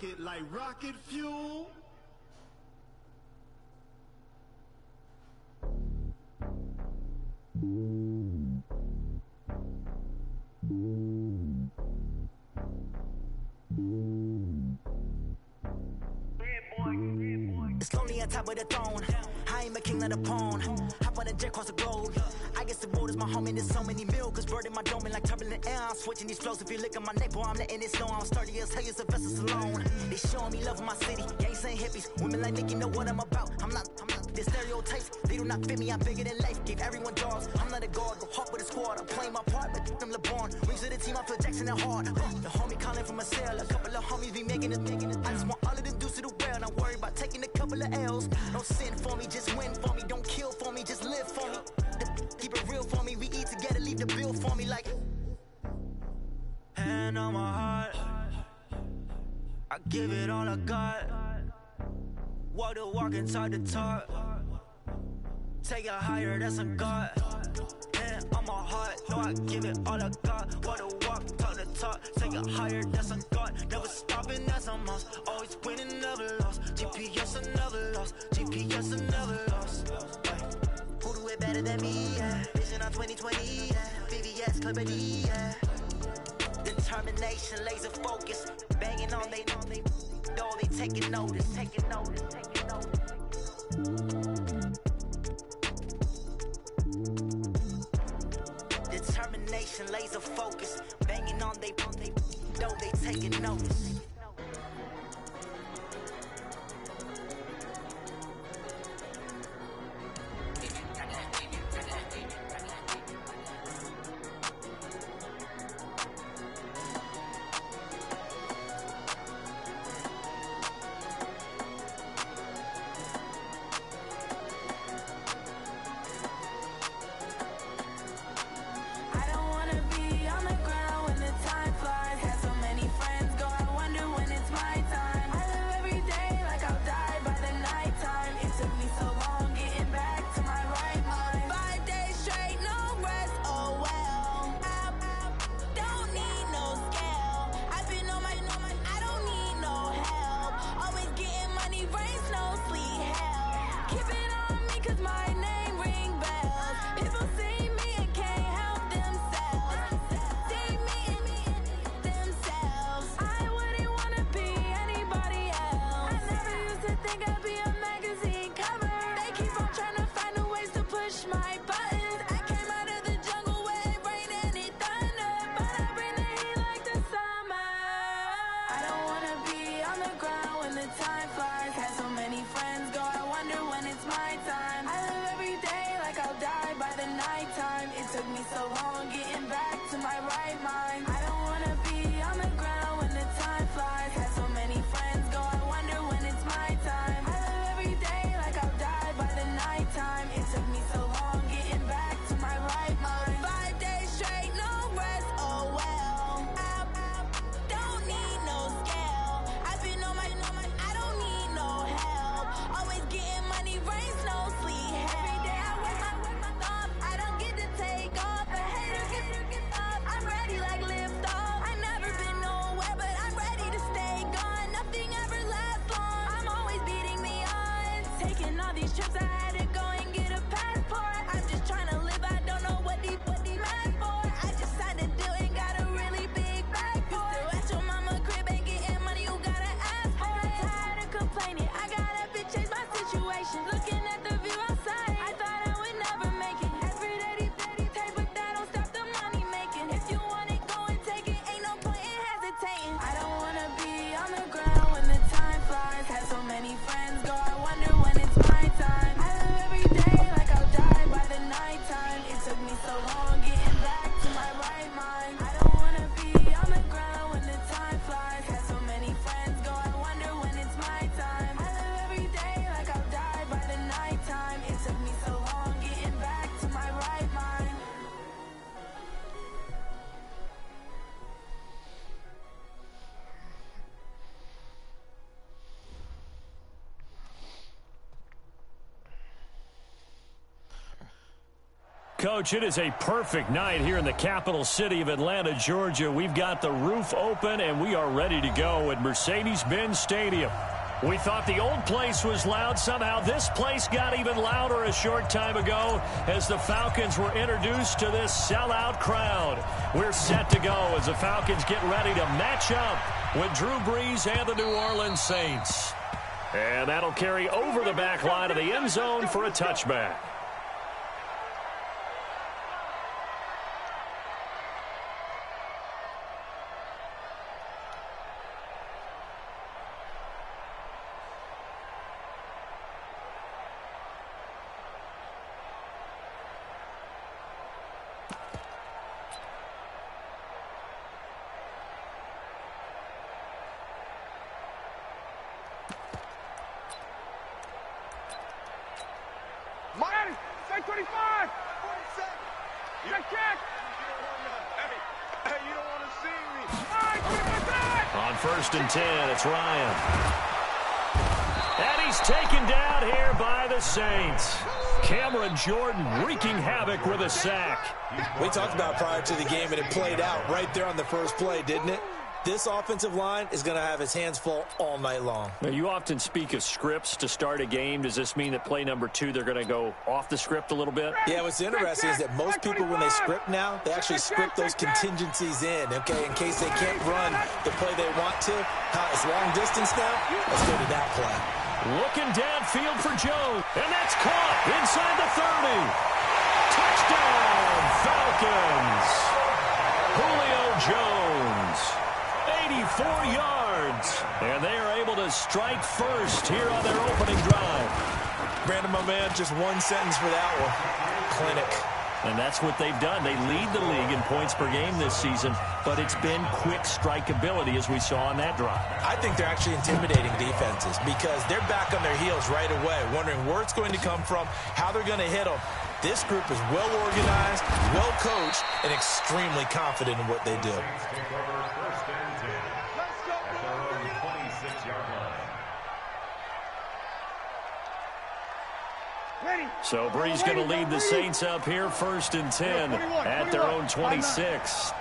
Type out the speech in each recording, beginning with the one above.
rocket like rocket fuel. It's lonely on top of the throne. I ain't a king of the pawn. Hop on a jet across the globe. I guess the road is my home and there's so many miracles burning my dome like turbulent air. I'm switching these flows. If you look at my neck, boy, I'm letting it slow. I'm sturdy as hell, it's a vessel alone. They showing me love in my city. Gangs saying hippies. Women like Nicki know what I'm about. I'm not. The stereotypes, they do not fit me. I'm bigger than life. Gave everyone jobs. I'm not a guard. Go hard with a squad. I'm playing my part, but I'm LeBron. Wings of the team, I feel Jackson and hard. The homie calling from a cell. A couple of homies be making it. I just want all of them dudes to the well. Not worry about taking a couple of L's. Don't sin for me, just win for me. Don't kill for me, just live for me. Keep it real for me. We eat together, leave the bill for me like. Hand on my heart, I give it all I got. Walk the walk and talk the talk. Take it higher, that's a God. Hand on my heart, no, I give it all I got. Walk the walk, talk the talk. Take it higher, that's a God. Never stopping, that's a must. Always winning, never lost. GPS, I never lost. GPS, I never lost. Who do it better than me? Yeah. Vision on 2020. Yeah. VVS, Clarity. Yeah. Determination, laser focus. Banging on they know they. Though they taking notice, taking notice, taking notice. Determination, laser focus. Banging on they, though they taking notice. Lift Coach, it is a perfect night here in the capital city of Atlanta, Georgia. We've got the roof open, and we are ready to go at Mercedes-Benz Stadium. We thought the old place was loud. Somehow this place got even louder a short time ago as the Falcons were introduced to this sellout crowd. We're set to go as the Falcons get ready to match up with Drew Brees and the New Orleans Saints. And that'll carry over the back line of the end zone for a touchback. On 1st and 10, it's Ryan. And he's taken down here by the Saints. Cameron Jordan wreaking havoc with a sack. We talked about prior to the game, and it played out right there on the first play, didn't it? This offensive line is going to have its hands full all night long. Now, you often speak of scripts to start a game. Does this mean that play number 2, they're going to go off the script a little bit? Yeah, what's interesting is that most people, when they script now, they actually script those contingencies in, okay, in case they can't run the play they want to. It's long distance now. Let's go to that play. Looking downfield for Jones, and that's caught inside the 30. Touchdown, Falcons. Julio Jones. 84 yards, and they are able to strike first here on their opening drive. Brandon, my man, just one sentence for that one. Clinic. And that's what they've done. They lead the league in points per game this season, but it's been quick strikeability as we saw on that drive. I think they're actually intimidating defenses because they're back on their heels right away, wondering where it's going to come from, how they're going to hit them. This group is well organized, well coached, and extremely confident in what they do. So Brees going to lead the Saints up here 1st and 10 at their own 26.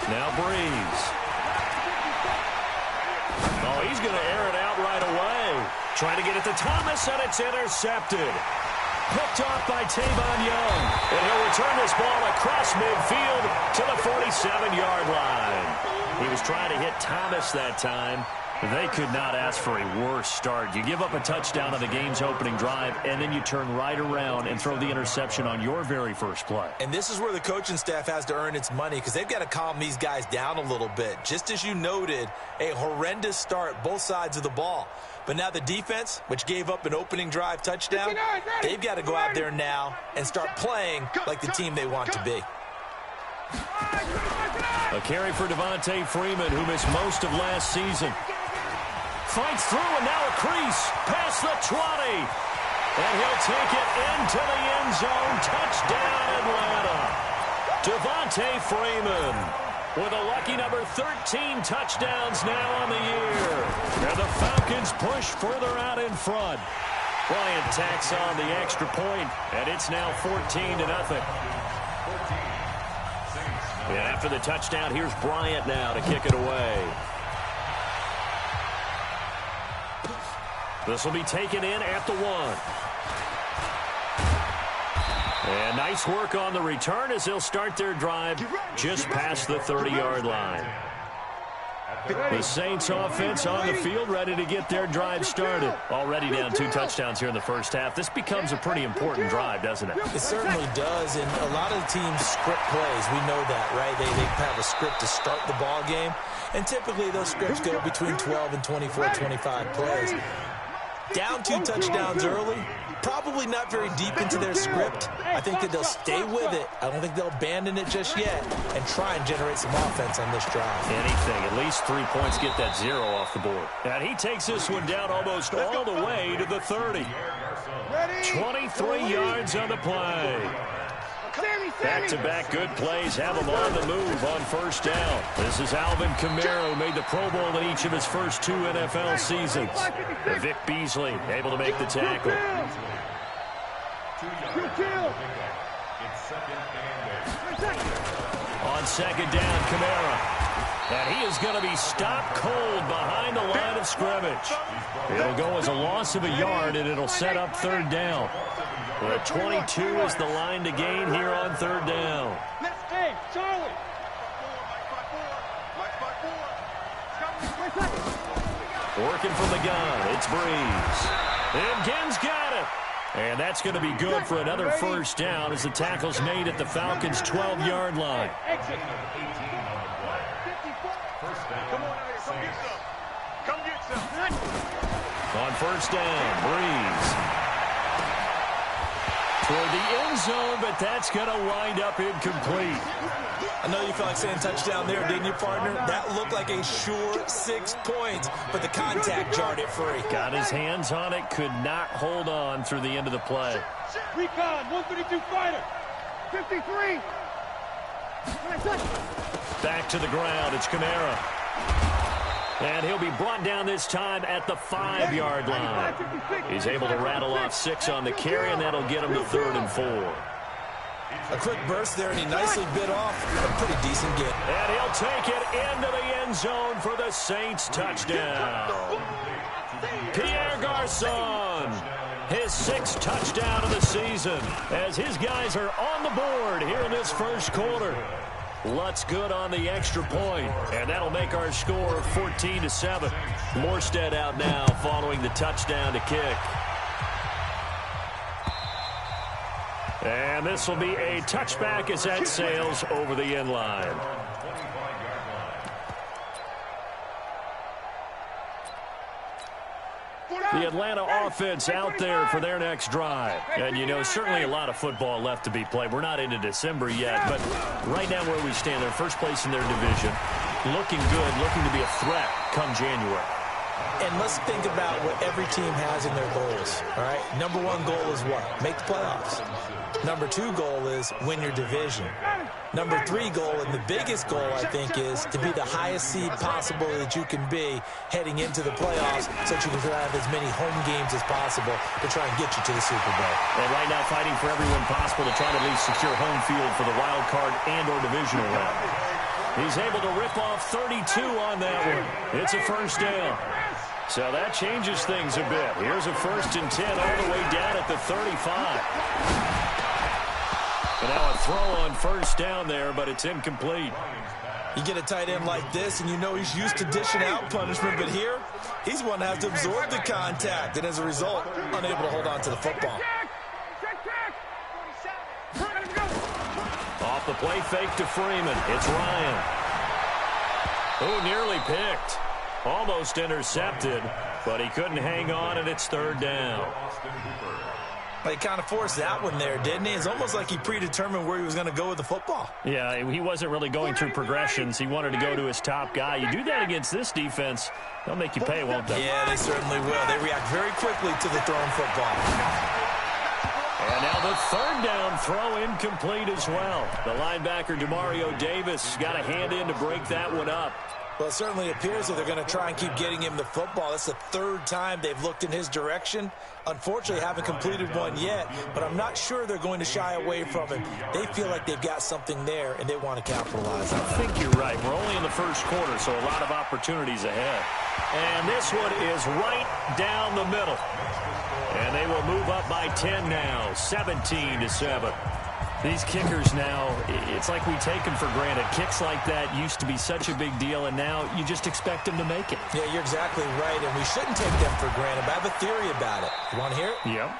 Now Brees. Oh, he's going to air it out right away. Trying to get it to Thomas, and it's intercepted. Picked off by Tavon Young. And he'll return this ball across midfield to the 47-yard line. He was trying to hit Thomas that time. They could not ask for a worse start. You give up a touchdown on the game's opening drive, and then you turn right around and throw the interception on your very first play. And this is where the coaching staff has to earn its money because they've got to calm these guys down a little bit. Just as you noted, a horrendous start both sides of the ball. But now the defense, which gave up an opening drive touchdown, they've got to go out there now and start playing like the team they want to be. A carry for Devontae Freeman, who missed most of last season. Fights through, and now a crease past the 20. And he'll take it into the end zone. Touchdown, Atlanta. Devontae Freeman with a lucky number 13 touchdowns now on the year. And the Falcons push further out in front. Bryant tacks on the extra point, and it's now 14-0. And after the touchdown, here's Bryant now to kick it away. This will be taken in at the 1. And nice work on the return as they'll start their drive just past the 30-yard line. The Saints offense on the field, ready to get their drive started. Already down 2 touchdowns here in the first half. This becomes a pretty important drive, doesn't it? It certainly does, and a lot of the teams script plays. We know that, right? They have a script to start the ball game, and typically those scripts go between 12 and 24, 25 plays. Down 2 touchdowns early, probably not very deep into their script. I think that they'll stay with it. I don't think they'll abandon it just yet and try and generate some offense on this drive. Anything, at least 3 points, get that 0 off the board. And he takes this one down almost all the way to the 30. 23 yards on the play. Back-to-back good plays have him on the move on first down. This is Alvin Kamara, who made the Pro Bowl in each of his first 2 NFL seasons. Vic Beasley able to make the tackle. On second down, Kamara. And he is going to be stopped cold behind the line of scrimmage. It'll go as a loss of a yard, and it'll set up third down. The 22 is the line to gain here on third down. Hey, Charlie. Working from the gun, it's Breeze. And Gibbs got it. And that's going to be good for another first down as the tackle's made at the Falcons' 12-yard line. On first down, Breeze. Toward the end zone, but that's going to wind up incomplete. I know you felt like saying touchdown there, didn't you, partner? That looked like a sure 6 points, but the contact jarred it free. Got his hands on it, could not hold on through the end of the play. Recon, 132 fighter. 53. Back to the ground, it's Kamara. And he'll be brought down this time at the 5-yard line. He's able to rattle off 6 on the carry, and that'll get him to 3rd and 4. A quick burst there, and he nicely bit off a pretty decent get. And he'll take it into the end zone for the Saints touchdown. Pierre Garçon, his 6th touchdown of the season, as his guys are on the board here in this first quarter. Lutz good on the extra point, and that'll make our score 14-7. Morstead out now following the touchdown to kick. And this will be a touchback as that sails over the end line. The Atlanta offense out there for their next drive. And, you know, certainly a lot of football left to be played. We're not into December yet, but right now where we stand, they're first place in their division. Looking good, looking to be a threat come January. And let's think about what every team has in their goals, all right? Number 1 goal is what? Make the playoffs. Number 2 goal is win your division. Number 3 goal, and the biggest goal, I think, is to be the highest seed possible that you can be heading into the playoffs so that you can have as many home games as possible to try and get you to the Super Bowl. And right now fighting for everyone possible to try to at least secure home field for the wild card and or divisional round. He's able to rip off 32 on that one. It's a first down. So that changes things a bit. Here's a 1st and 10 all the way down at the 35. And now a throw on first down there, but it's incomplete. You get a tight end like this, and you know he's used to dishing out punishment, but here, he's one that has to absorb the contact, and as a result, unable to hold on to the football. Off the play fake to Freeman. It's Ryan. Oh, nearly picked. Almost intercepted, but he couldn't hang on, and it's 3rd down. He kind of forced that one there, didn't he? It's almost like he predetermined where he was going to go with the football. Yeah, he wasn't really going through progressions. He wanted to go to his top guy. You do that against this defense, they'll make you pay, won't they? Yeah, they certainly will. They react very quickly to the thrown football. And now the 3rd down throw incomplete as well. The linebacker, Demario Davis, got a hand in to break that one up. Well, it certainly appears that they're going to try and keep getting him the football. That's the 3rd time they've looked in his direction. Unfortunately, haven't completed one yet, but I'm not sure they're going to shy away from him. They feel like they've got something there, and they want to capitalize on it. I think you're right. We're only in the first quarter, so a lot of opportunities ahead. And this one is right down the middle. And they will move up by 10 now, 17-7. These kickers now, it's like we take them for granted. Kicks like that used to be such a big deal, and now you just expect them to make it. Yeah, you're exactly right, and we shouldn't take them for granted, but I have a theory about it. You want to hear it? Yep.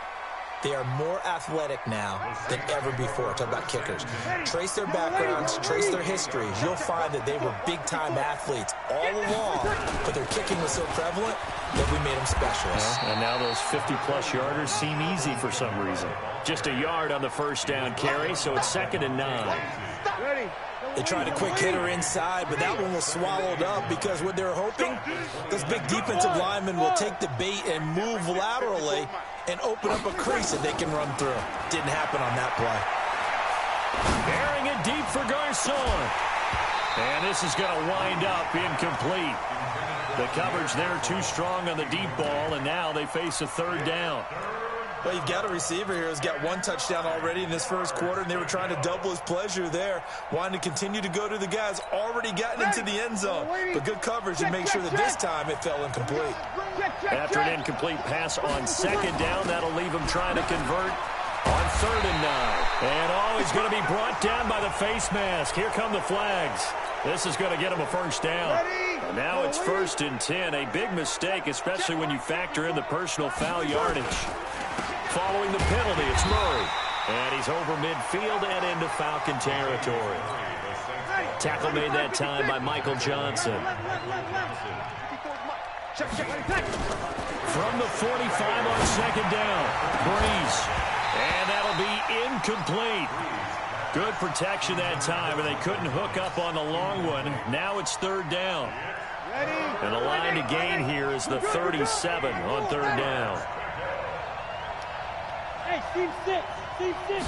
They are more athletic now than ever before. Talk about kickers. Trace their backgrounds, trace their histories. You'll find that they were big-time athletes all along, but their kicking was so prevalent that we made them specialists. Yeah, and now those 50-plus yarders seem easy for some reason. Just a yard on the first down carry, so it's 2nd and 9. They tried a quick hitter inside, but that one was swallowed up because what they're hoping, those big defensive linemen will take the bait and move laterally and open up a crease that they can run through. Didn't happen on that play. Airing it deep for Garcon. And this is going to wind up incomplete. The coverage there too strong on the deep ball, and now they face a third down. Well, you've got a receiver here who's got one touchdown already in this first quarter, and they were trying to double his pleasure there, wanting to continue to go to the guys already gotten into the end zone. But good coverage and make sure that this time it fell incomplete. After an incomplete pass on second down, that'll leave him trying to convert on 3rd and 9. And he's going to be brought down by the face mask. Here come the flags. This is going to get him a first down. And now it's 1st and 10. A big mistake, especially when you factor in the personal foul yardage. Following the penalty, it's Murray. And he's over midfield and into Falcon territory. Tackle made that time by Michael Johnson. From the 45 on second down, Breeze. And that'll be incomplete. Good protection that time, and they couldn't hook up on the long one. Now it's 3rd down. And the line to gain here is the 37 on 3rd down. Hey, Steve 6. Steve 6.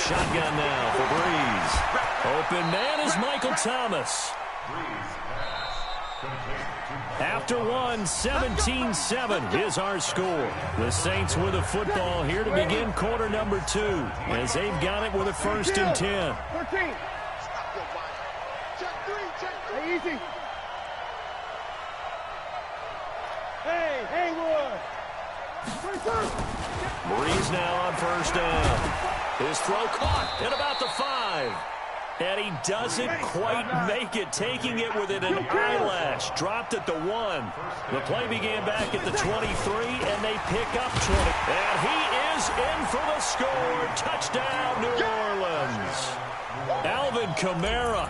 Shotgun now for Breeze. Open man is Michael Thomas. After one, 17-7 is our score. The Saints with the football here to begin quarter number 2, as they've got it with a 1st and 10. 13. Hey, easy. Hey, Haywood. Breeze now on 1st down. His throw caught at about the 5. And he doesn't quite make it, taking it within an eyelash. Dropped at the 1. The play began back at the 23, and they pick up 20. And he is in for the score. Touchdown, New Orleans. Alvin Kamara,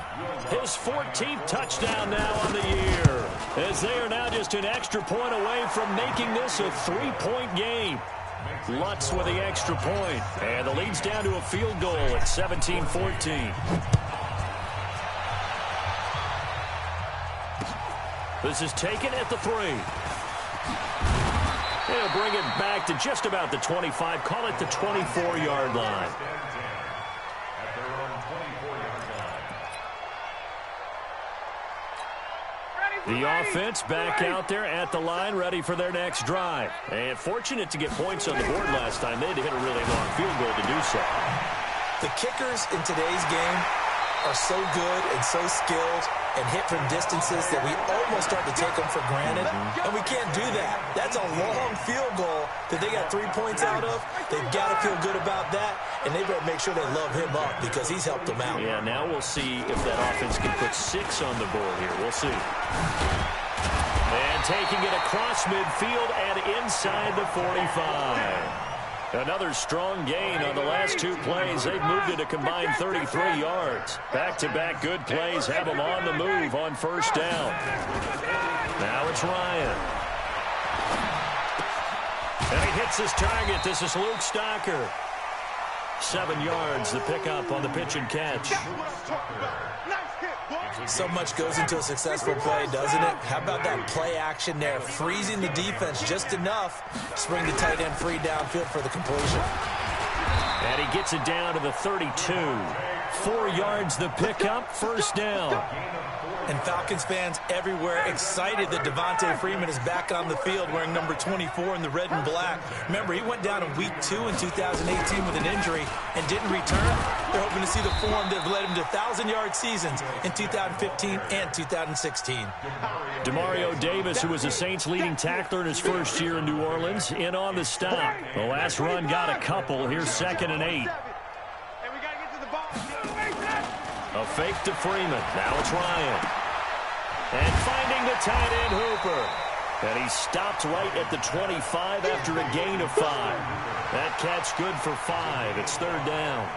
his 14th touchdown now on the year, as they are now just an extra point away from making this a 3-point game. Lutz with the extra point, and the lead's down to a field goal at 17-14. This is taken at the 3. They'll bring it back to just about the 25, call it the 24-yard line. The offense back out there at the line, ready for their next drive. And fortunate to get points on the board last time. They had to hit a really long field goal to do so. The kickers in today's game are so good and so skilled and hit from distances that we almost start to take them for granted. And we can't do that. That's a long field goal that they got 3 points out of. They've got to feel good about that, and they better make sure they love him up because he's helped them out. Yeah, now we'll see if that offense can put 6 on the board here. We'll see. And taking it across midfield and inside the 45. Another strong gain on the last 2 plays. They've moved it a combined 33 yards. Back-to-back good plays have them on the move on 1st down. Now it's Ryan. And he hits his target. This is Luke Stocker. 7 yards, the pickup on the pitch and catch. So much goes into a successful play, doesn't it? How about that play action there, freezing the defense just enough to bring the tight end free downfield for the completion. And he gets it down to the 32. 4 yards the pickup, 1st down. And Falcons fans everywhere excited that Devontae Freeman is back on the field wearing number 24 in the red and black. Remember, he went down in week 2 in 2018 with an injury and didn't return. They're hoping to see the form that have led him to 1,000-yard seasons in 2015 and 2016. Demario Davis, who was the Saints' leading tackler in his first year in New Orleans, in on the stop. The last run got a couple. Here's 2nd and 8. A fake to Freeman. Now it's Ryan. And finding the tight end Hooper. And he stopped right at the 25 after a gain of 5. That catch good for 5. It's 3rd down.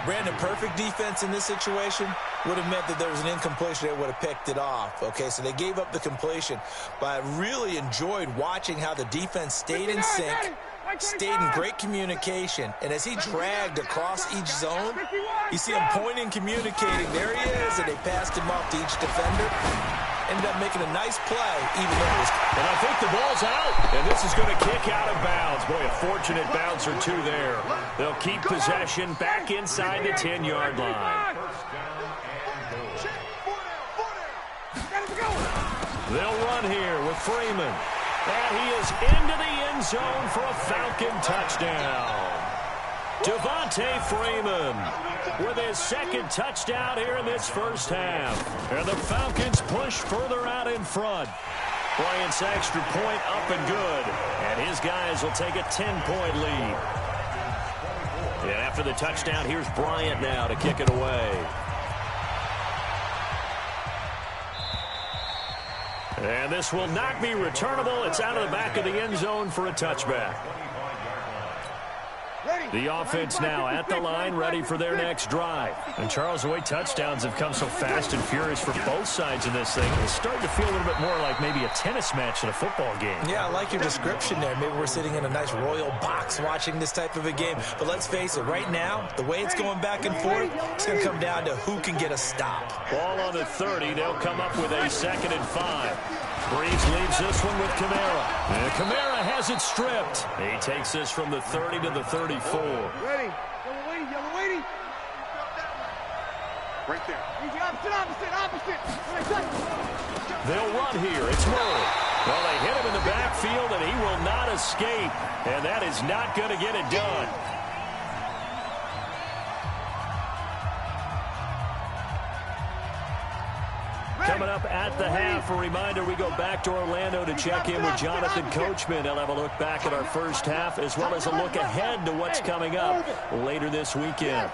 Brandon, perfect defense in this situation would have meant that there was an incompletion. They would have picked it off. Okay, so they gave up the completion. But I really enjoyed watching how the defense stayed in sync, stayed in great communication, and as he dragged across each zone, you see him pointing, communicating. There he is, and they passed him off to each defender. Ended up making a nice play, even though it was... And I think the ball's out, and this is going to kick out of bounds. Boy, a fortunate bounce or two there. They'll keep possession back inside the 10-yard line. They'll run here with Freeman. And he is into the end zone for a Falcon touchdown. Devontae Freeman with his second touchdown here in this first half. And the Falcons push further out in front. Bryant's extra point up and good. And his guys will take a 10-point lead. And after the touchdown, here's Bryant now to kick it away. And this will not be returnable. It's out of the back of the end zone for a touchback. The offense now at the line, ready for their next drive. And Charles, the way touchdowns have come so fast and furious for both sides in this thing, it's starting to feel a little bit more like maybe a tennis match than a football game. Yeah, I like your description there. Maybe we're sitting in a nice royal box watching this type of a game. But let's face it, right now, the way it's going back and forth, it's going to come down to who can get a stop. Ball on the 30. They'll come up with a 2nd and 5. Breeze leaves this one with Kamara. And Kamara has it stripped. He takes this from the 30 to the 34. Ready. Yellow waiting. Right there. Easy, opposite. They'll run here. It's Murray. Well, they hit him in the backfield, and he will not escape. And that is not going to get it done. Coming up at the half, a reminder, we go back to Orlando to check in with Jonathan Coachman. He'll have a look back at our first half, as well as a look ahead to what's coming up later this weekend.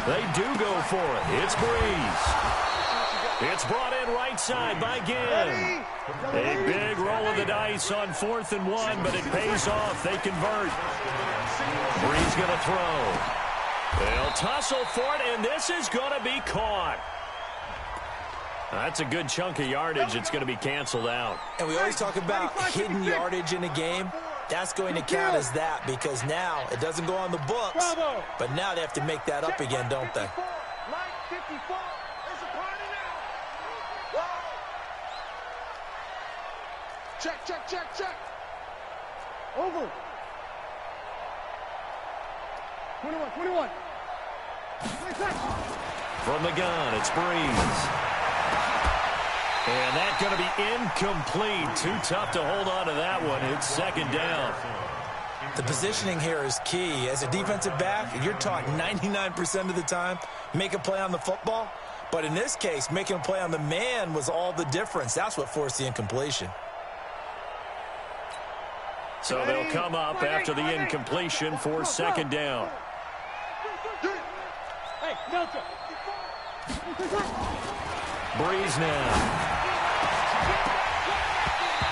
They do go for it. It's Breeze. It's brought in right side by Ginn. A big roll of the dice on 4th and 1, but it pays off. They convert. Breeze going to throw. They'll tussle for it, and this is going to be caught. That's a good chunk of yardage. It's going to be canceled out. And we always talk about hidden yardage in a game. That's going to count as that because now it doesn't go on the books, but now they have to make that up again, don't they? Check. Over. 21. From the gun, it's Breeze. And that's going to be incomplete. Too tough to hold on to that one. It's 2nd down. The positioning here is key. As a defensive back, you're taught 99% of the time, make a play on the football. But in this case, making a play on the man was all the difference. That's what forced the incompletion. So they'll come up after the incompletion for 2nd down. Hey, Delta. Breeze now.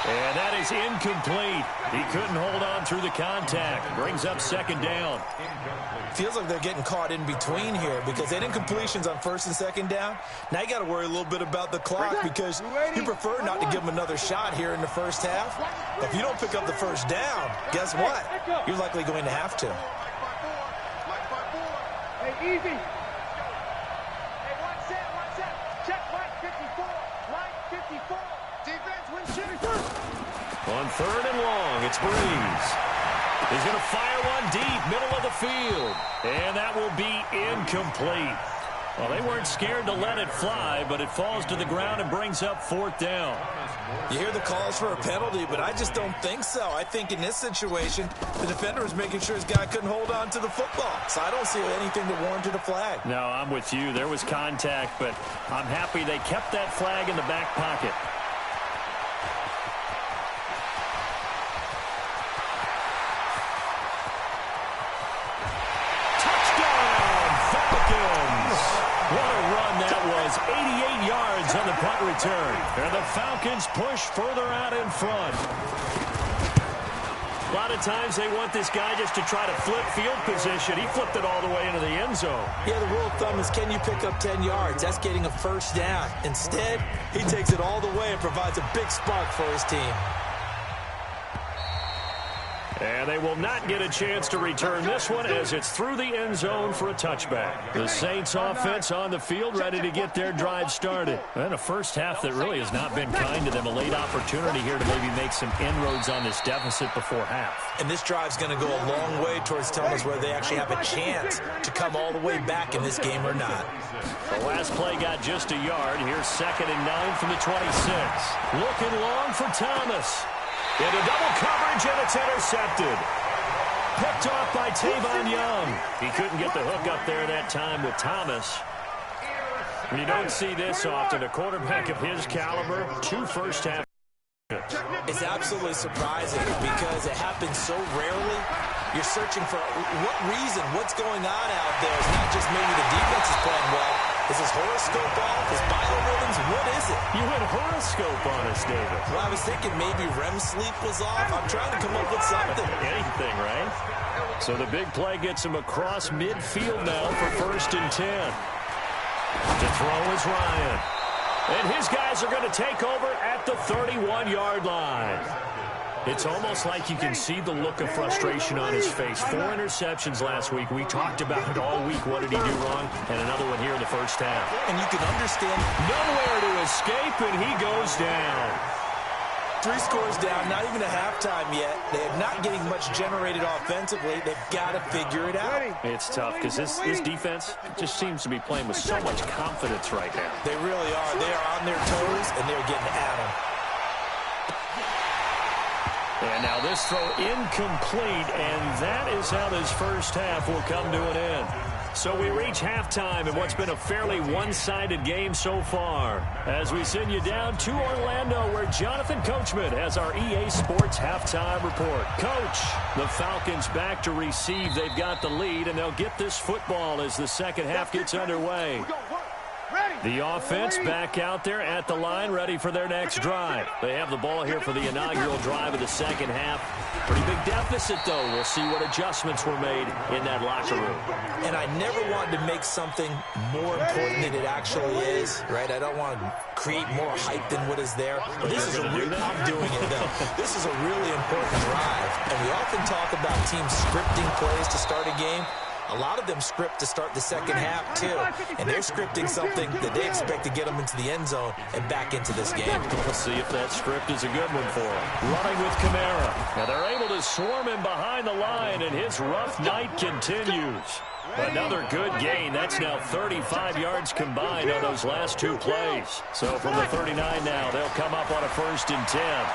And that is incomplete. He couldn't hold on through the contact. Brings up 2nd down. Feels like they're getting caught in between here because they had incompletions on 1st and 2nd down. Now you got to worry a little bit about the clock because you prefer not to give them another shot here in the first half. But if you don't pick up the 1st down, guess what? You're likely going to have to. Hey, easy. On 3rd and long, it's Breeze. He's going to fire one deep, middle of the field. And that will be incomplete. Well, they weren't scared to let it fly, but it falls to the ground and brings up 4th down. You hear the calls for a penalty, but I just don't think so. I think in this situation, the defender was making sure his guy couldn't hold on to the football. So I don't see anything that warranted a flag. No, I'm with you. There was contact, but I'm happy they kept that flag in the back pocket. Was 88 yards on the punt return. And the Falcons push further out in front. A lot of times they want this guy just to try to flip field position. He flipped it all the way into the end zone. Yeah, the rule of thumb is can you pick up 10 yards? That's getting a 1st down. Instead, he takes it all the way and provides a big spark for his team. And they will not get a chance to return this one as it's through the end zone for a touchback. The Saints offense on the field ready to get their drive started. And a first half that really has not been kind to them. A late opportunity here to maybe make some inroads on this deficit before half. And this drive's going to go a long way towards telling us whether they actually have a chance to come all the way back in this game or not. The last play got just a yard. Here's 2nd and 9 from the 26. Looking long for Thomas. Into double coverage, and it's intercepted. Picked off by Tavon Young. He couldn't get the hook up there that time with Thomas. And you don't see this often. A quarterback of his caliber, 2 first-half. It's absolutely surprising because it happens so rarely. You're searching for what reason, what's going on out there. It's not just maybe the defense is playing well. Is his horoscope off? His biorhythms? What is it? You went horoscope on us, David. Well, I was thinking maybe REM sleep was off. I'm trying to come up with something. Anything, right? So the big play gets him across midfield now for 1st and 10. To throw is Ryan. And his guys are going to take over at the 31-yard line. It's almost like you can see the look of frustration on his face. 4 interceptions last week. We talked about it all week. What did he do wrong? And another one here in the first half. And you can understand nowhere to escape, and he goes down. 3 scores down, not even a halftime yet. They're not getting much generated offensively. They've got to figure it out. It's tough because this defense just seems to be playing with so much confidence right now. They really are. They are on their toes, and they're getting at them. And now this throw incomplete, and that is how this first half will come to an end. So we reach halftime in what's been a fairly one-sided game so far. As we send you down to Orlando, where Jonathan Coachman has our EA Sports halftime report. Coach, the Falcons back to receive. They've got the lead, and they'll get this football as the second half gets underway. The offense back out there at the line, ready for their next drive. They have the ball here for the inaugural drive of the second half. Pretty big deficit, though. We'll see what adjustments were made in that locker room. And I never wanted to make something more important than it actually is, right? I don't want to create more hype than what is there. But this is I'm doing it, though. This is a really important drive. And we often talk about teams scripting plays to start a game. A lot of them script to start the second half, too. And they're scripting something that they expect to get them into the end zone and back into this game. We'll see if that script is a good one for them. Running with Kamara. Now they're able to swarm him behind the line, and his rough night continues. Another good gain. That's now 35 yards combined on those last 2 plays. So from the 39 now, they'll come up on a 1st and 10.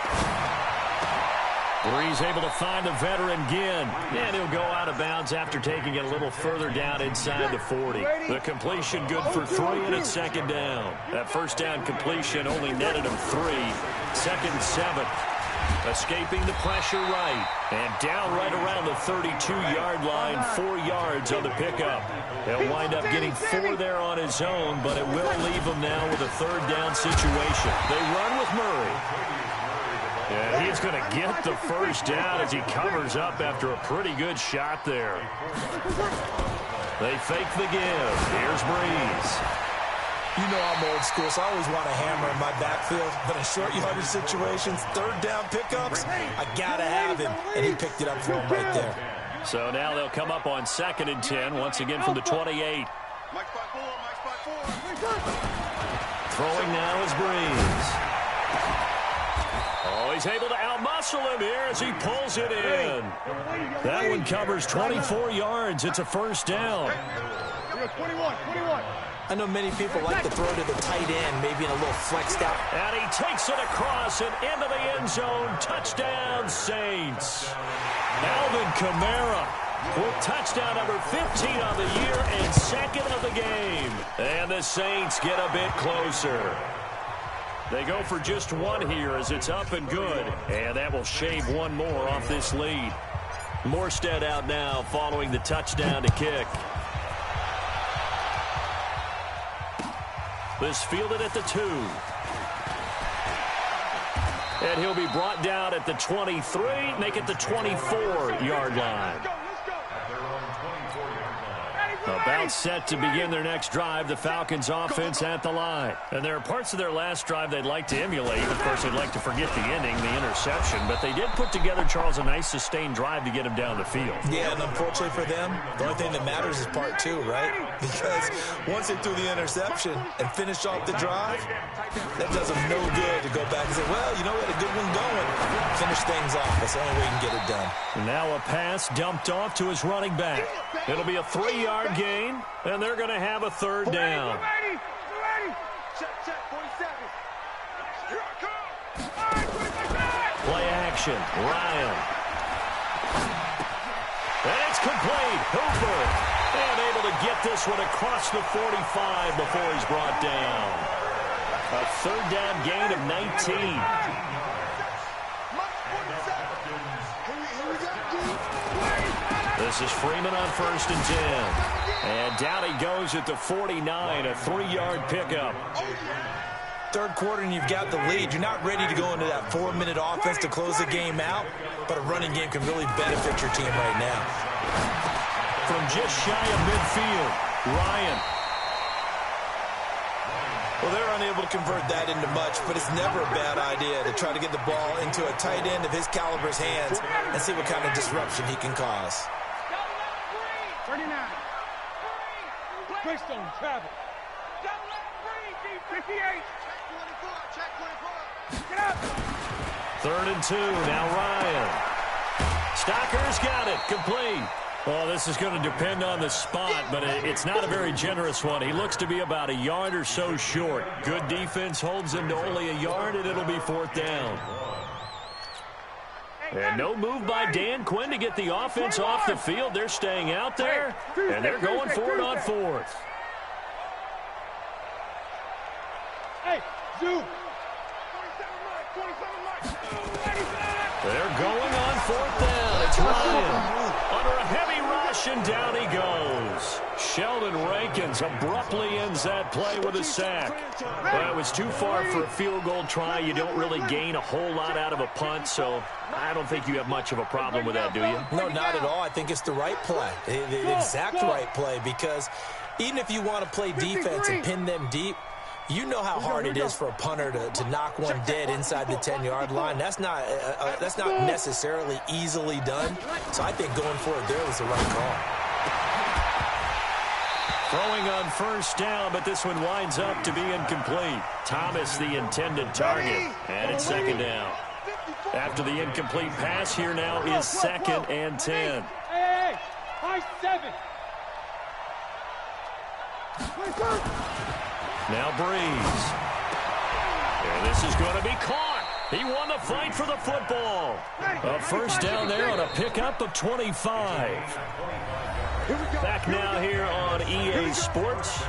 Breeze able to find the veteran Ginn. And he'll go out of bounds after taking it a little further down inside the 40. The completion good for 3, and it's 2nd down. That first down completion only netted him 3. 2nd and 7. Escaping the pressure right. And down right around the 32-yard line. 4 yards on the pickup. He'll wind up getting 4 there on his own, but it will leave him now with a 3rd down situation. They run with Murray. And he's going to get the first down as he covers up after a pretty good shot there. They fake the give. Here's Breeze. You know I'm old school, so I always want a hammer in my backfield. But in short yardage situations, 3rd down pickups, I got to have him. And he picked it up for him right there. So now they'll come up on 2nd and 10, once again from the 28. Throwing now is Breeze. Oh, he's able to outmuscle him here as he pulls it in. That one covers 24 yards. It's a 1st down. 21. I know many people like to throw to the tight end, maybe in a little flexed out. And he takes it across and into the end zone. Touchdown, Saints. Alvin Kamara with touchdown number 15 on the year and 2nd of the game. And the Saints get a bit closer. They go for just 1 here as it's up and good. And that will shave 1 more off this lead. Morstead out now following the touchdown to kick. This fielded at the 2. And he'll be brought down at the 23, make it the 24-yard line. A About set to begin their next drive, the Falcons offense at the line. And there are parts of their last drive they'd like to emulate. Of course, they'd like to forget the ending, the interception. But they did put together, Charles, a nice sustained drive to get him down the field. Yeah, and unfortunately for them, the only thing that matters is part two, right? Because once they threw the interception and finished off the drive, that does them no good to go back and say, well, you know, we had a good one going. Finish things off. That's the only way you can get it done. And now a pass dumped off to his running back. It'll be a 3-yard gain, and they're going to have a third down. Check, 47. Here I come. Play action. Ryan. And it's complete. Hooper. And able to get this one across the 45 before he's brought down. A third down gain of 19. This is Freeman on 1st and 10. And down he goes at the 49, a 3-yard pickup. Third quarter and you've got the lead. You're not ready to go into that 4-minute offense to close the game out, but a running game can really benefit your team right now. From just shy of midfield, Ryan. Well, they're unable to convert that into much, but it's never a bad idea to try to get the ball into a tight end of his caliber's hands and see what kind of disruption he can cause. 39. Quickstone, travel. 58. Check 24. Get up. 3rd and 2. Now Ryan. Stocker's got it. Complete. Well, this is going to depend on the spot, but it's not a very generous one. He looks to be about a yard or so short. Good defense holds him to only a yard, and it'll be 4th down. And no move by Dan Quinn to get the offense off the field. They're staying out there, and they're going for it on 4th. Hey, zoom. They're going on 4th down. It's Ryan. Under a heavy rush, and down he goes. Sheldon Rankins abruptly ends that play with a sack. Well, it was too far for a field goal try. You don't really gain a whole lot out of a punt, so I don't think you have much of a problem with that, do you? No, not at all. I think it's the right play, the exact right play, because even if you want to play defense and pin them deep, you know how hard it is for a punter to knock one dead inside the 10-yard line. That's not necessarily easily done. So I think going for it there was the right call. Throwing on 1st down, but this one winds up to be incomplete. Thomas, the intended target, and it's 2nd down. After the incomplete pass, here now is 2nd and 10. Hey, 7. Now Breeze. And this is going to be caught. He won the fight for the football. A 1st down there on a pickup of 25. Back now here on EA Sports.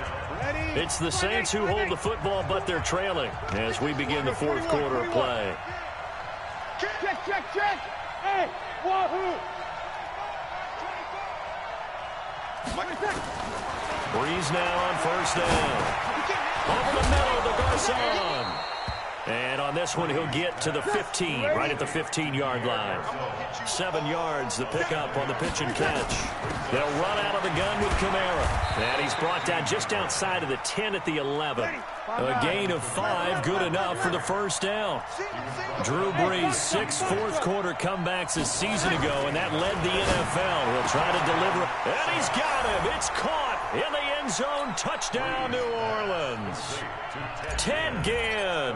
It's the Saints who hold the football, but they're trailing as we begin the 4th quarter of play. Check. Hey, wahoo. Breeze now on 1st down. Over the middle, the Garcon. And on this one, he'll get to the 15, right at the 15-yard line. 7 yards, the pickup on the pitch and catch. They'll run out of the gun with Kamara. And he's brought down just outside of the 10 at the 11. A gain of 5, good enough for the 1st down. Drew Brees, 6 fourth-quarter comebacks a season ago, and that led the NFL. He'll try to deliver, and he's got him. It's caught in the end zone. Touchdown, New Orleans. Ted Ginn,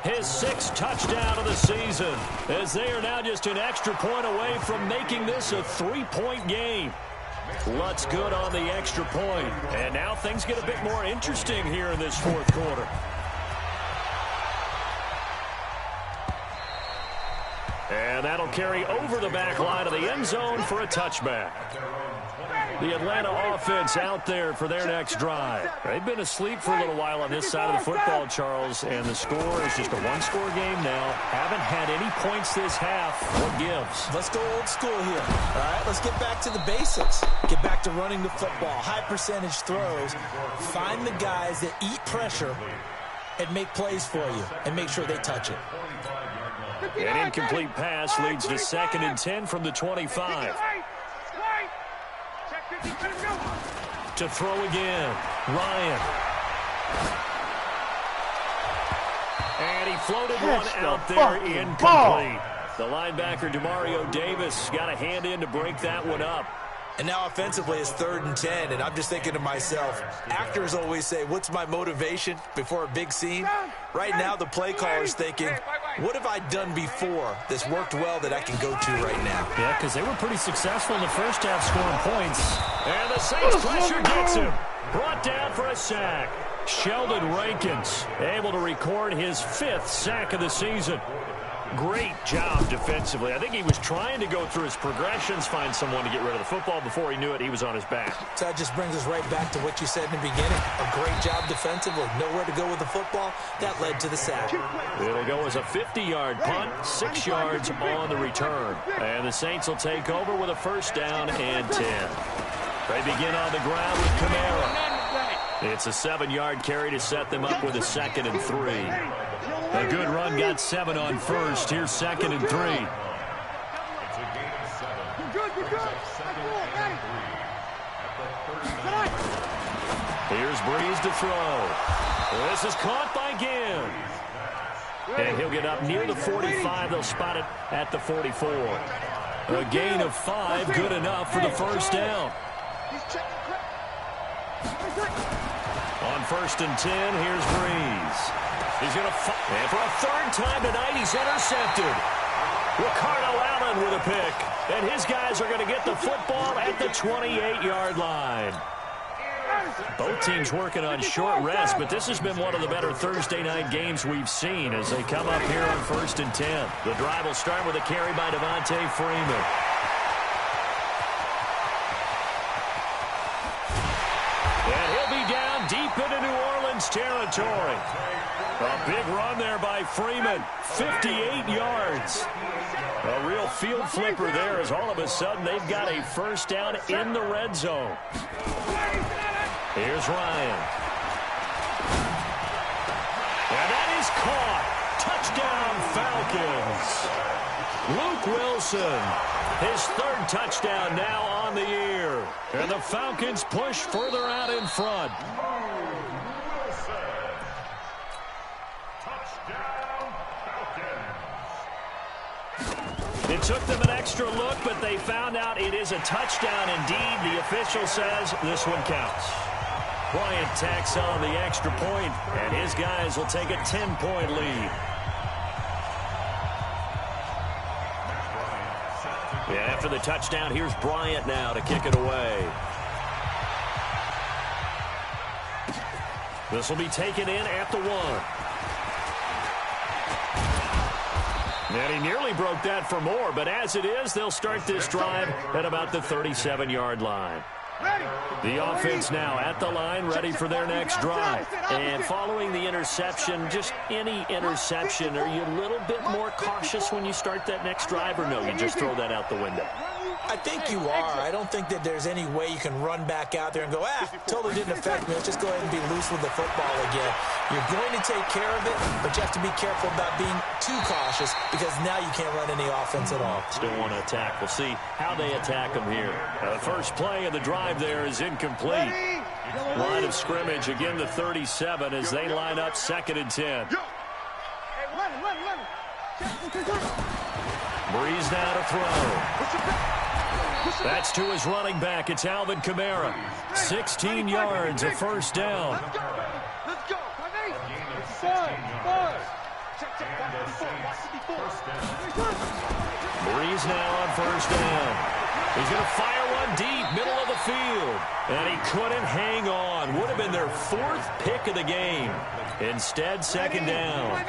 his 6th touchdown of the season, as they are now just an extra point away from making this a 3-point game. Lutz good on the extra point. And now things get a bit more interesting here in this 4th quarter. And that'll carry over the back line of the end zone for a touchback. The Atlanta offense out there for their next drive. They've been asleep for a little while on this side of the football, Charles, and the score is just a 1-score game now. Haven't had any points this half. What gives? Let's go old school here. All right, let's get back to the basics. Get back to running the football, high percentage throws. Find the guys that eat pressure and make plays for you and make sure they touch it. An incomplete pass leads to 2nd and 10 from the 25. To throw again, Ryan. And he floated one out there incomplete. The linebacker, Demario Davis, got a hand in to break that one up. And now offensively it's 3rd and 10, and I'm just thinking to myself, actors always say, what's my motivation before a big scene? Right now the play caller's thinking, what have I done before that's worked well that I can go to right now? Yeah, because they were pretty successful in the first half scoring points. And the Saints pressure gets him. Brought down for a sack. Sheldon Rankins able to record his 5th sack of the season. Great job defensively. I think he was trying to go through his progressions, find someone to get rid of the football. Before he knew it, he was on his back. So that just brings us right back to what you said in the beginning. A great job defensively. Nowhere to go with the football. That led to the sack. It'll go as a 50-yard punt, 6 yards on the return. And the Saints will take over with a 1st down and 10. They begin on the ground with Kamara. It's a 7-yard carry to set them up with a 2nd and 3. A good run got 7 on 1st. Here's 2nd and 3. Here's Breeze to throw. This is caught by Ginn. And he'll get up near the 45. They'll spot it at the 44. A gain of 5, good enough for the 1st down. On 1st and 10, here's Breeze. He's going to fight. And for a 3rd time tonight, he's intercepted. Ricardo Allen with a pick. And his guys are going to get the football at the 28-yard line. Both teams working on short rest, but this has been one of the better Thursday night games we've seen as they come up here on 1st and 10. The drive will start with a carry by Devontae Freeman. And he'll be down deep into New Orleans territory. A big run there by Freeman, 58 yards. A real field flipper there as all of a sudden they've got a 1st down in the red zone. Here's Ryan. And that is caught. Touchdown, Falcons. Luke Wilson, his 3rd touchdown now on the year. And the Falcons push further out in front. It took them an extra look, but they found out it is a touchdown indeed. The official says this one counts. Bryant tacks on the extra point, and his guys will take a 10-point lead. Yeah, after the touchdown, here's Bryant now to kick it away. This will be taken in at the 1. And he nearly broke that for more, but as it is, they'll start this drive at about the 37-yard line. The offense now at the line, ready for their next drive. And following the interception, just any interception, are you a little bit more cautious when you start that next drive, or no, you just throw that out the window? I think you are. I don't think that there's any way you can run back out there and go, totally didn't affect me. Let's just go ahead and be loose with the football again. You're going to take care of it, but you have to be careful about being too cautious because now you can't run any offense at all. Still want to attack. We'll see how they attack them here. The first play of the drive there is incomplete. Line of scrimmage, again the 37 as they line up 2nd and 10. Breeze now to throw. That's to his running back. It's Alvin Kamara. 16 yards, a 1st down. Let's go. Breeze now on 1st down. He's going to fire one deep, middle of the field. And he couldn't hang on. Would have been their 4th pick of the game. Instead, 2nd down.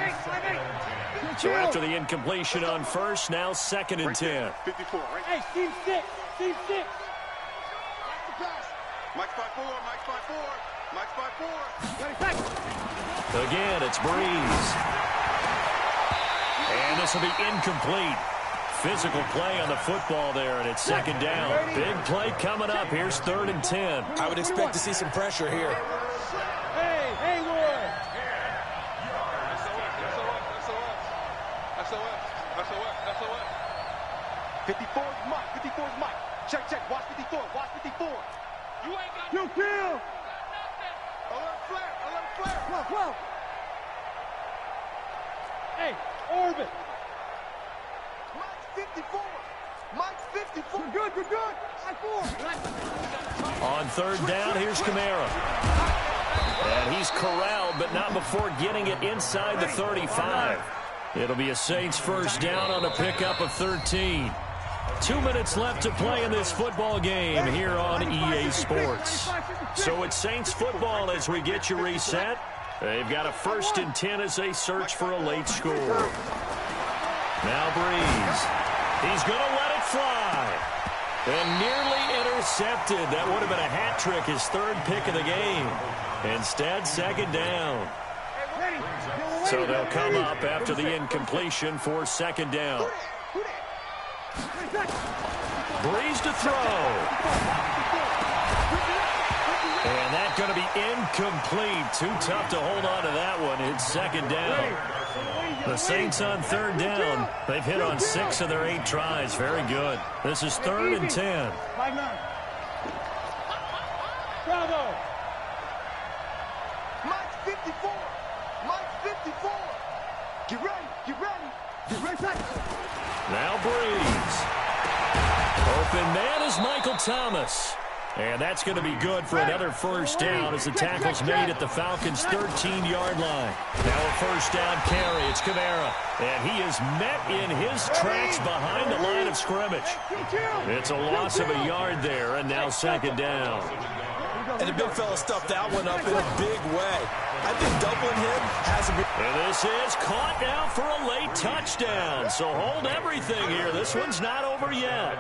So after the incompletion on 1st, now 2nd and 10. 54, right? Hey, team 6. Team 6. Mike's by 4. Mike's by 4. Mike's by 4. Again, it's Breeze. And this will be incomplete. Physical play on the football there, and it's 2nd down. Big play coming up. Here's 3rd and 10. I would expect to see some pressure here. Hey, Lord. SOS. 54 is Mike. 54 is Mike. Check. Watch 54. Kill, kill. A little flare. Whoa. Hey, orbit. Mike's 54. You're good. I 4. On third down, here's Kamara. And he's corralled, but not before getting it inside the 35. It'll be a Saints first down on a pickup of 13. 2 minutes left to play in this football game here on EA Sports. So it's Saints football as we get you reset. They've got a 1st and 10 as they search for a late score. Now Breeze. He's going to let it fly. And nearly intercepted. That would have been a hat trick, his 3rd pick of the game. Instead, 2nd down. So they'll come up after the incompletion for 2nd down. Breeze to throw. And that's going to be incomplete. Too tough to hold on to that one. It's 2nd down. The Saints on 3rd down. They've hit on 6 of their 8 tries. Very good. This is 3rd and 10. Bravo. Mike's 54. Get ready. Now Breeze. Open man is Michael Thomas. And that's going to be good for another first down as the tackle's made at the Falcons' 13-yard line. Now a first down carry. It's Kamara. And he is met in his tracks behind the line of scrimmage. It's a loss of a yard there, and now 2nd down. And the big fella stuffed that one up in a big way. I think doubling him has a big... And this is caught now for a late touchdown. So hold everything here. This one's not over yet.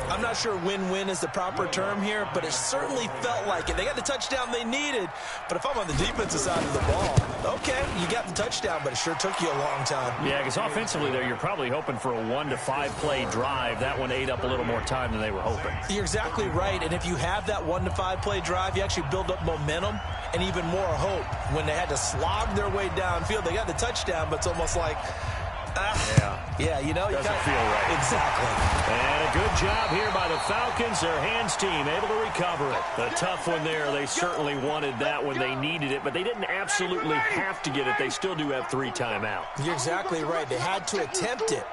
I'm not sure win-win is the proper term here, but it certainly felt like it. They got the touchdown they needed, but if I'm on the defensive side of the ball, okay, you got the touchdown, but it sure took you a long time. Yeah, because offensively there, you're probably hoping for a 1 to 5 play drive. That one ate up a little more time than they were hoping. You're exactly right, and if you have that 1 to 5 play drive, you actually build up momentum and even more hope. When they had to slog their way downfield, they got the touchdown, but it's almost like... Yeah, you know, doesn't feel right. Exactly. And a good job here by the Falcons. Their hands team able to recover it. The tough one there. They certainly wanted that when they needed it, but they didn't absolutely have to get it. They still do have 3 timeouts. You're exactly right. They had to attempt it.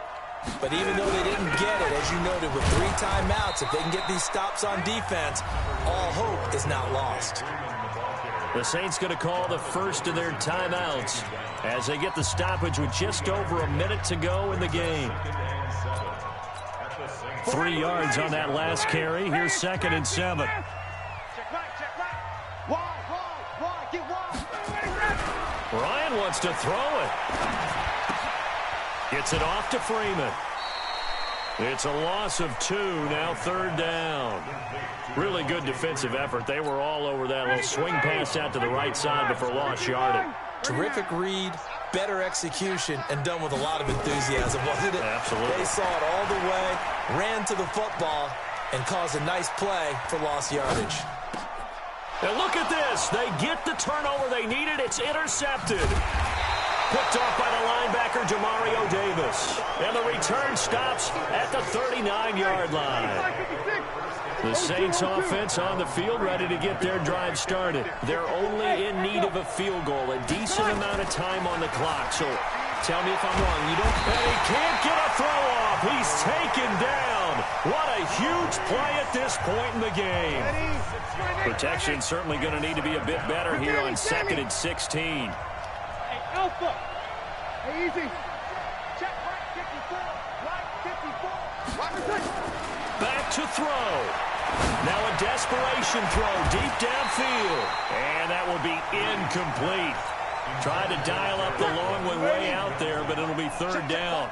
But even though they didn't get it, as you noted, with 3 timeouts, if they can get these stops on defense, all hope is not lost. The Saints going to call the first of their timeouts as they get the stoppage with just over a minute to go in the game. 3 yards on that last carry. Here's 2nd and 7. Check right. Wide. Get wide. Ryan wants to throw it. Gets it off to Freeman. It's a loss of 2, now 3rd down. Really good defensive effort. They were all over that little swing pass out to the right side before lost yardage. Terrific read, better execution, and done with a lot of enthusiasm, wasn't it? Absolutely. They saw it all the way, ran to the football, and caused a nice play for lost yardage. And look at this. They get the turnover they needed. It's intercepted. Picked off by the linebacker, Demario Davis. And the return stops at the 39-yard line. The Saints offense on the field ready to get their drive started. They're only in need of a field goal, a decent amount of time on the clock. So tell me if I'm wrong. And he can't get a throw off. He's taken down. What a huge play at this point in the game. Protection certainly going to need to be a bit better here on 2nd and 16. Hey, Alpha. Hey, easy. Check right 54. Back to throw. Now a desperation throw deep downfield. And that will be incomplete. Tried to dial up the long one way out there, but it'll be 3rd down.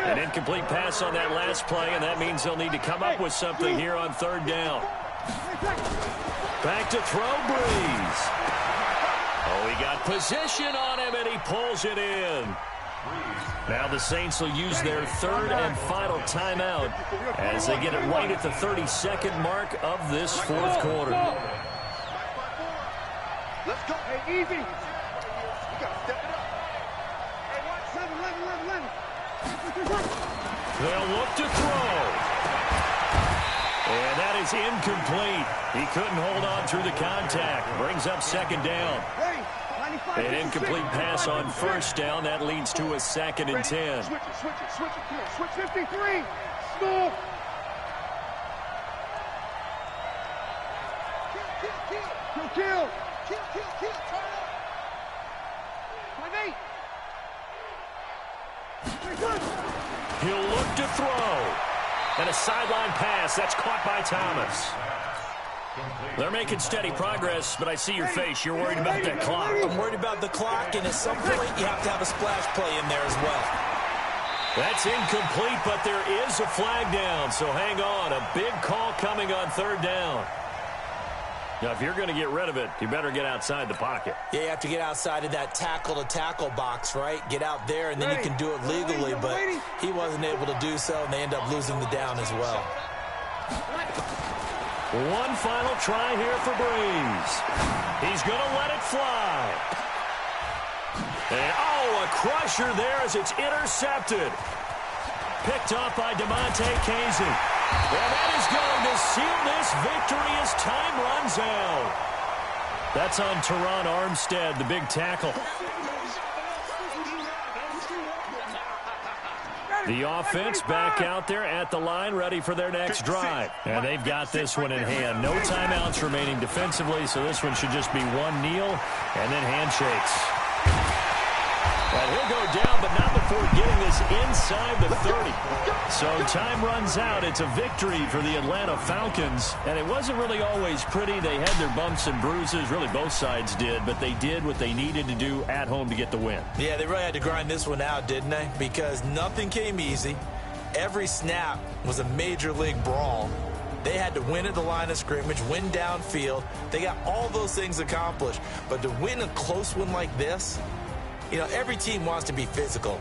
An incomplete pass on that last play, and that means they'll need to come up with something here on 3rd down. Back to throw, Breeze. Oh, he got position on him, and he pulls it in. Now the Saints will use their 3rd and final timeout as they get it right at the 32nd mark of this 4th quarter. Let's go. Hey, easy. You got to step it up. Hey, watch 11. They'll look to throw. And that is incomplete. He couldn't hold on through the contact. Brings up second down. An incomplete pass on first down. That leads to a 2nd and 10. Switch it. Switch 53. Score. Kill. Turn up. 28. He'll look to throw. And a sideline pass. That's caught by Thomas. They're making steady progress, but I see your face. You're worried about that clock. I'm worried about the clock, and at some point you have to have a splash play in there as well. That's incomplete, but there is a flag down, so hang on. A big call coming on 3rd down. Now, if you're going to get rid of it, you better get outside the pocket. Yeah, you have to get outside of that tackle-to-tackle box, right? Get out there, and then you can do it legally, but he wasn't able to do so, and they end up losing the down as well. One final try here for Breeze. He's going to let it fly. And, a crusher there as it's intercepted. Picked off by DeMonte Casey. And that is going to seal this victory as time runs out. That's on Teron Armstead, the big tackle. The offense back out there at the line, ready for their next drive. And they've got this one in hand. No timeouts remaining defensively, so this one should just be one kneel and then handshakes. And he'll go down, but not before getting this inside the 30. So time runs out. It's a victory for the Atlanta Falcons. And it wasn't really always pretty. They had their bumps and bruises. Really, both sides did. But they did what they needed to do at home to get the win. Yeah, they really had to grind this one out, didn't they? Because nothing came easy. Every snap was a major league brawl. They had to win at the line of scrimmage, win downfield. They got all those things accomplished. But to win a close one like this, you know, every team wants to be physical.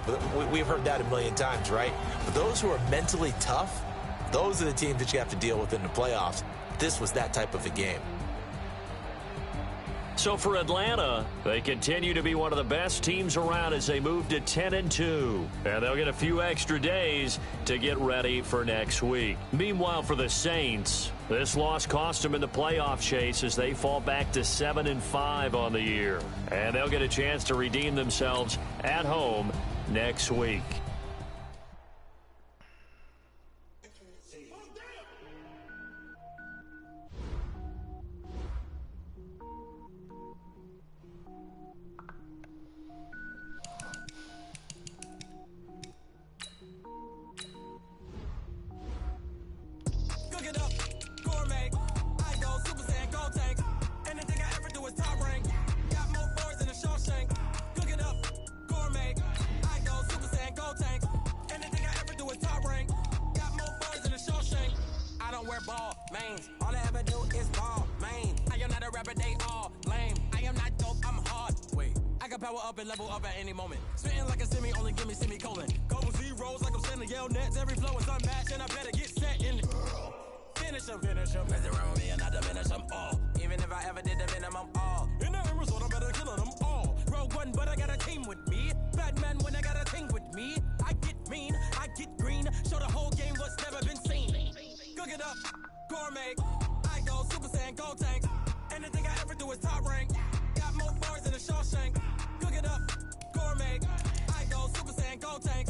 We've heard that a million times, right? But those who are mentally tough, those are the teams that you have to deal with in the playoffs. This was that type of a game. So for Atlanta, they continue to be one of the best teams around as they move to 10-2. And they'll get a few extra days to get ready for next week. Meanwhile, for the Saints, this loss cost them in the playoff chase as they fall back to 7-5 on the year. And they'll get a chance to redeem themselves at home next week. Power up and level up at any moment. Spitting like a semi, only give me semicolon. Couple zeros like I'm sending yell nets. Every flow is unmatched, and I better get set in. Finish them. Mess around with me and I diminish them all. Even if I ever did the minimum all. In the end result, I better kill them all. Rogue one, but I got a team with me. Batman when I got a team with me. I get mean, I get green. Show the whole game what's never been seen. Cook it up, gourmet. I go Super Saiyan, go tank. Anything I ever do is top rank. Got more bars than a Shawshank. Cook it up, gourmet. I go Super Saiyan, go tank.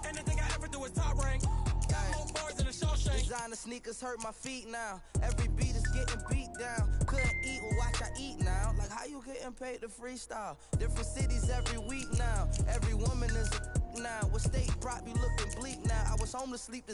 Anything I ever do is top rank. Got more bars than a Shawshank. Designer sneakers hurt my feet now. Every beat is getting beat down. Couldn't eat, well watch I eat now. Like how you getting paid to freestyle? Different cities every week now. Every woman is a now. What state prop you looking bleak now? I was home to sleep.